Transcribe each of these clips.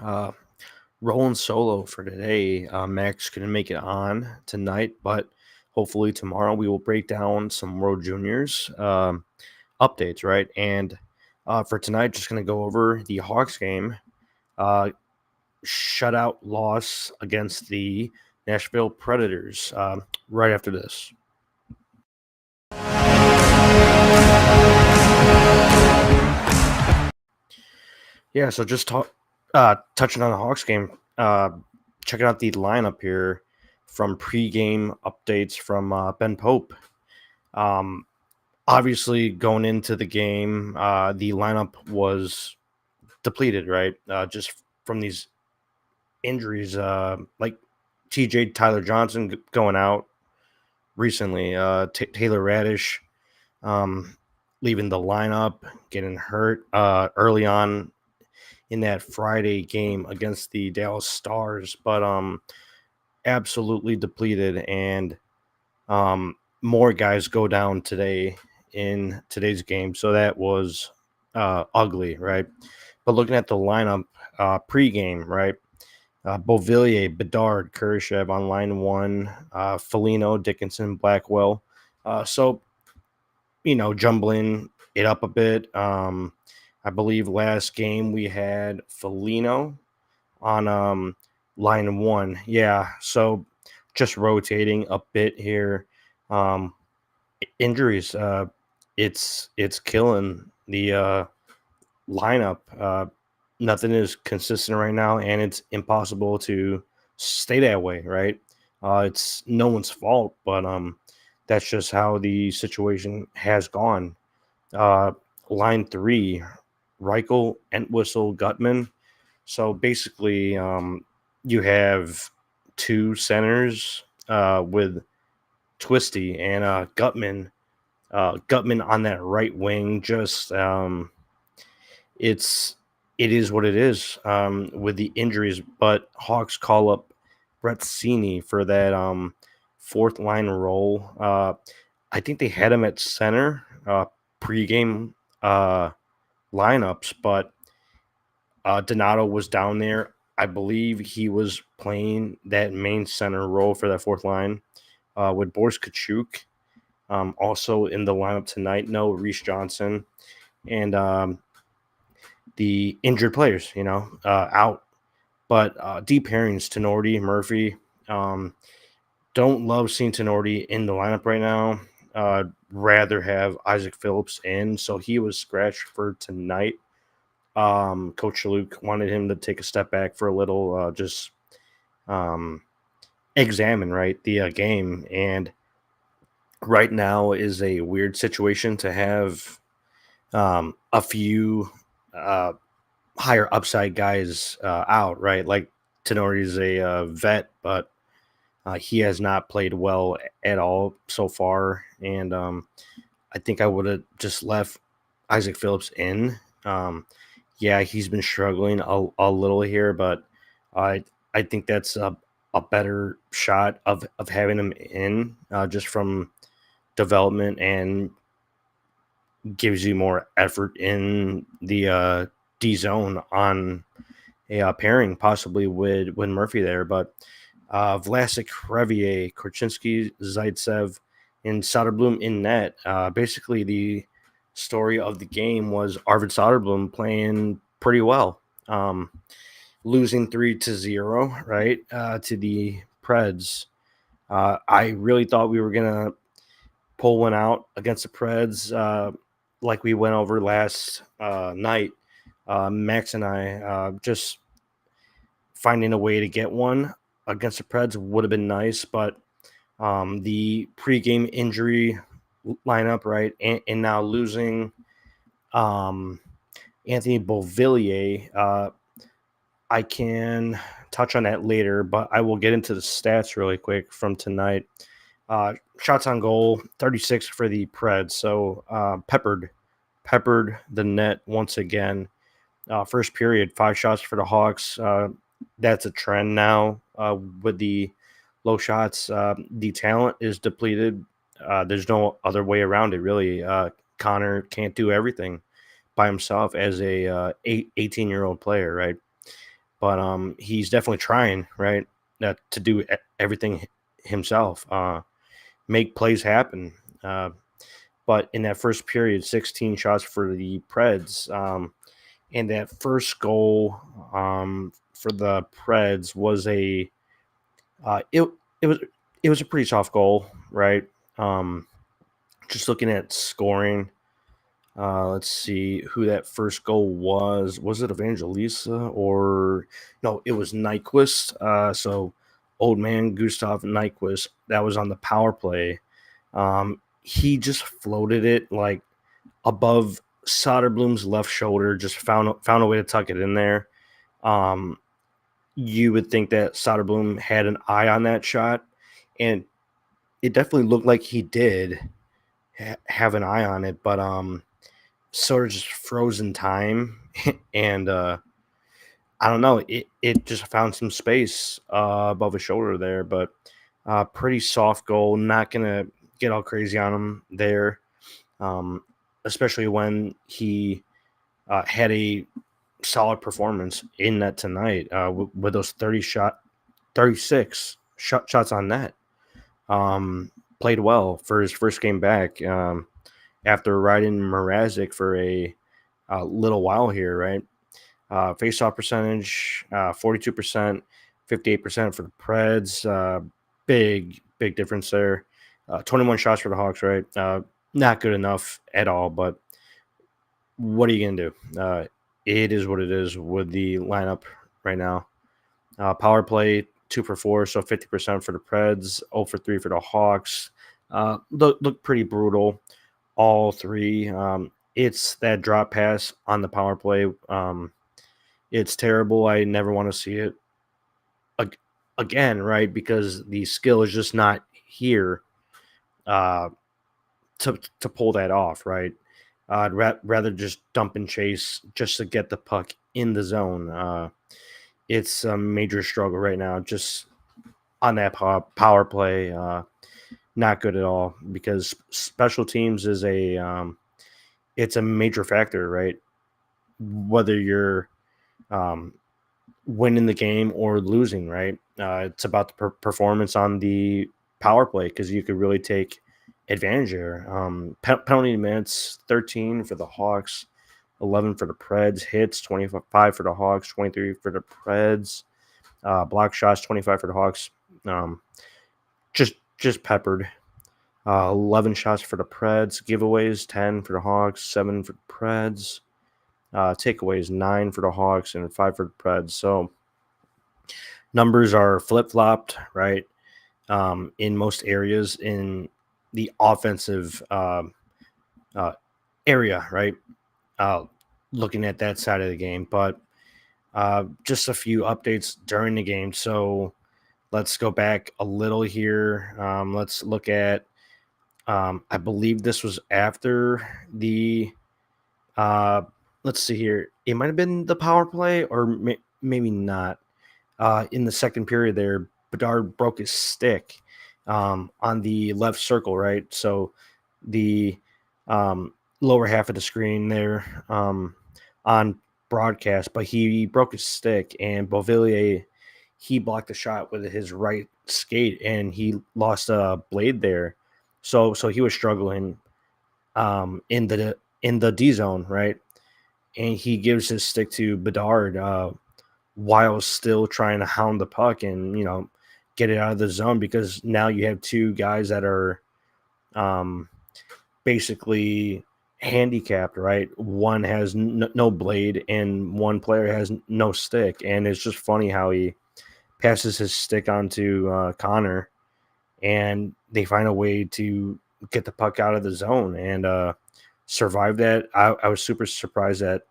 here. Rolling solo for today. Max couldn't make it on tonight, but hopefully tomorrow we will break down some World Juniors updates, right? And for tonight, just going to go over the Hawks game, uh, shutout loss against the Nashville Predators right after this. Yeah, so just touching on the Hawks game, checking out the lineup here from pregame updates from Ben Pope. Um, Obviously, going into the game, the lineup was depleted, right? Just from these injuries, like TJ Tyler Johnson going out recently, Taylor Radish leaving the lineup, getting hurt early on in that Friday game against the Dallas Stars, but absolutely depleted, and more guys go down today in today's game, so that was ugly, right? But looking at the lineup pregame, right? Beauvillier, Bedard, Kurashev on line one, Foligno, Dickinson, Blackwell. So jumbling it up a bit. I believe last game we had Foligno on line one. Yeah, so just rotating a bit here. Injuries, it's killing the lineup. Nothing is consistent right now, and it's impossible to stay that way, right? It's no one's fault, but that's just how the situation has gone. Uh, Line three, Reichel, Entwistle, Gutman. So basically, you have two centers with Twisty and Gutman. Gutman on that right wing, just it is what it is with the injuries. But Hawks call up Brett Sini for that fourth line role. I think they had him at center pregame lineups, but Donato was down there. I believe he was playing that main center role for that fourth line with Boris Kachuk. Also in the lineup tonight, no Reese Johnson, and the injured players, out. But deep pairings, Tenorti, Murphy. Don't love seeing Tenorti in the lineup right now. Rather have Isaac Phillips in, so he was scratched for tonight. Coach Luke wanted him to take a step back for a little, just examine the game. And right now is a weird situation to have a few higher upside guys out, right? Like Tenori is a vet, but he has not played well at all so far. And I think I would have just left Isaac Phillips in. Yeah, he's been struggling a little here, but I think that's a better shot of having him in just from development, and gives you more effort in the D zone on a pairing, possibly with Murphy there. But Vlasic, Crevier, Korchinski, Zaitsev, and Soderblom in net. Basically, the story of the game was Arvid Soderblom playing pretty well, losing 3-0, right, to the Preds. I really thought we were gonna pull one out against the Preds, like we went over last night. Max and I just finding a way to get one against the Preds would have been nice, but the pregame injury lineup, right, and now losing Anthony Beauvillier. I can touch on that later, but I will get into the stats really quick from tonight. Shots on goal, 36 for the Preds. So peppered the net once again. First period, 5 shots for the Hawks. That's a trend now with the low shots. The talent is depleted. There's no other way around it, really. Connor can't do everything by himself as a 18-year-old player, right? but he's definitely trying, right, to do everything himself, make plays happen. Uh, but in that first period, 16 shots for the Preds, and that first goal for the Preds was a it it was it was a pretty soft goal, right? Um, just looking at scoring, let's see who that first goal was. Was it Evangelista or no? It was Nyquist. So old man Gustav Nyquist. That was on the power play. He just floated it like above Soderblom's left shoulder. Just found a way to tuck it in there. Um, you would think that Soderblom had an eye on that shot, and it definitely looked like he did have an eye on it, but sort of just frozen time, and I don't know, it just found some space above his shoulder there, but pretty soft goal. Not gonna get all crazy on him there, um, especially when he had a solid performance in net tonight with those 36 shots on net. Played well for his first game back after riding Mrazek for a little while here, right? Face-off percentage, 42%, 58% for the Preds. Big difference there. 21 shots for the Hawks, right? Not good enough at all, but what are you going to do? It is what it is with the lineup right now. Power play, 2 for 4, so 50% for the Preds, 0 for 3 for the Hawks. Look pretty brutal, all three. It's that drop pass on the power play. It's terrible. I never want to see it again, right? Because the skill is just not here uh, to pull that off, right? I'd rather just dump and chase just to get the puck in the zone. It's a major struggle right now, just on that power play. Not good at all because special teams is it's a major factor, right? Whether you're um, winning the game or losing, right? It's about the performance on the power play because you could really take advantage there. Penalty minutes, 13 for the Hawks, 11 for the Preds. Hits, 25 for the Hawks, 23 for the Preds. Block shots, 25 for the Hawks. Um, just peppered. 11 shots for the Preds. Giveaways, 10 for the Hawks, 7 for the Preds. Takeaways, 9 for the Hawks and 5 for the Preds. So numbers are flip-flopped, right? In most areas in the offensive area, right? Uh, Looking at that side of the game. But just a few updates during the game. So let's go back a little here. Let's look at, I believe this was after the, uh, let's see here. It might have been the power play or maybe not. In the second period there, Bedard broke his stick on the left circle, right? So the lower half of the screen there on broadcast, but he broke his stick, and Beauvillier, he blocked the shot with his right skate, and he lost a blade there. So he was struggling in the D zone, right? And he gives his stick to Bedard while still trying to hound the puck and get it out of the zone, because now you have two guys that are basically handicapped, right? One has no blade and one player has no stick, and it's just funny how he passes his stick onto Connor, and they find a way to get the puck out of the zone and survive that. I was super surprised that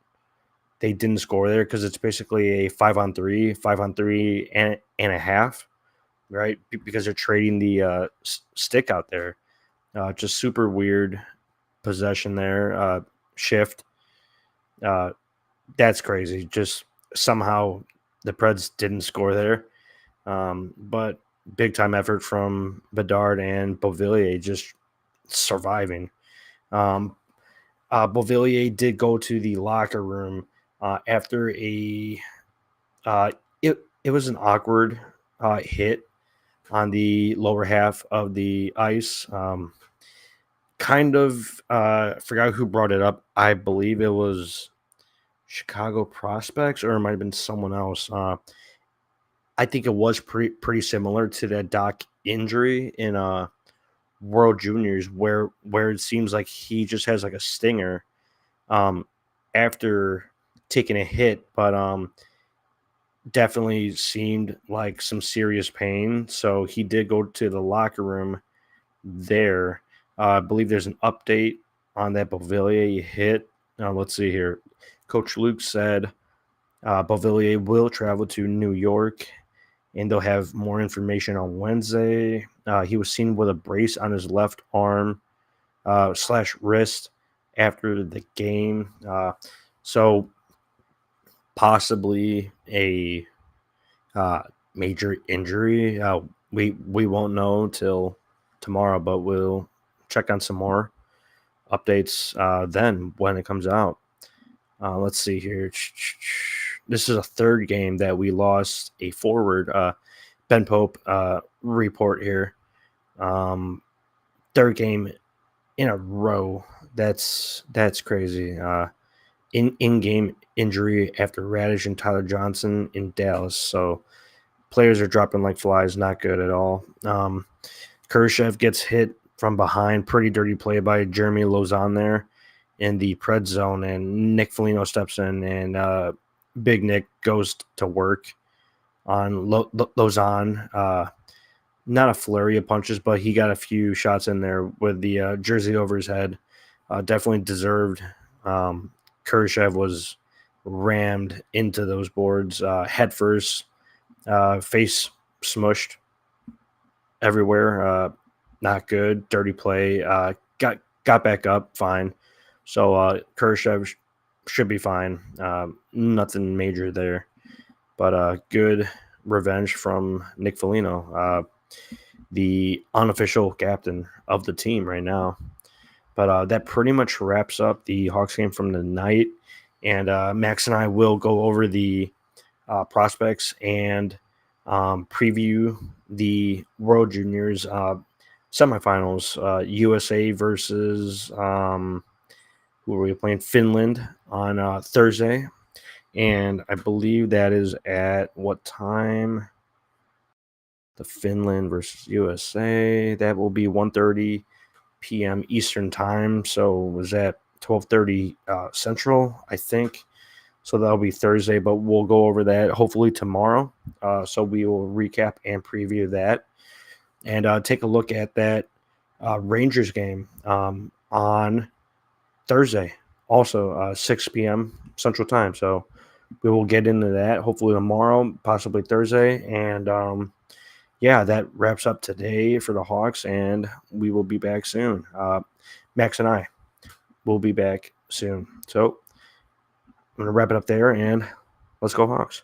they didn't score there because it's basically a 5-on-3 and a half, right? Because they're trading the stick out there. Just super weird possession there. Shift. That's crazy. Just somehow the Preds didn't score there. But big time effort from Bedard and Beauvillier just surviving. Beauvillier did go to the locker room after a Uh, it was an awkward hit on the lower half of the ice. Forgot who brought it up. I believe it was Chicago prospects, or it might have been someone else. I think it was pretty similar to that Doc injury in World Juniors, where it seems like he just has like a stinger um, after taking a hit, but definitely seemed like some serious pain. So he did go to the locker room there. I believe there's an update on that Beauvillier hit. Let's see here. Coach Luke said Beauvillier will travel to New York, and they'll have more information on Wednesday. He was seen with a brace on his left arm slash wrist after the game. So possibly a major injury. We won't know till tomorrow, but we'll check on some more updates then when it comes out. Let's see here. This is a third game that we lost a forward. Ben Pope report here. Third game in a row. That's crazy. In-game injury after Radish and Tyler Johnson in Dallas. So players are dropping like flies. Not good at all. Kurashev gets hit from behind. Pretty dirty play by Jeremy Lauzon there in the Preds zone, and Nick Foligno steps in, and Big Nick goes to work on Lauzon. Not a flurry of punches, but he got a few shots in there with the jersey over his head. Definitely deserved. Kurashev was rammed into those boards head first, face smushed everywhere. Not good. Dirty play. Got back up fine. So Kurashev should be fine. Nothing major there, but good revenge from Nick Foligno, the unofficial captain of the team right now. But that pretty much wraps up the Hawks game from the night. And Max and I will go over the prospects and preview the World Juniors semifinals. USA versus who are we playing? Finland on Thursday. And I believe that is at what time? The Finland versus USA. That will be 1:30 p.m. Eastern time. So was that 12:30 Central, I think. So that'll be Thursday, but we'll go over that hopefully tomorrow. So we will recap and preview that and take a look at that Rangers game on Thursday, also 6 p.m. Central Time. So we will get into that hopefully tomorrow, possibly Thursday. And yeah, that wraps up today for the Hawks, and we will be back soon. Max and I will be back soon. So I'm going to wrap it up there, and let's go Hawks.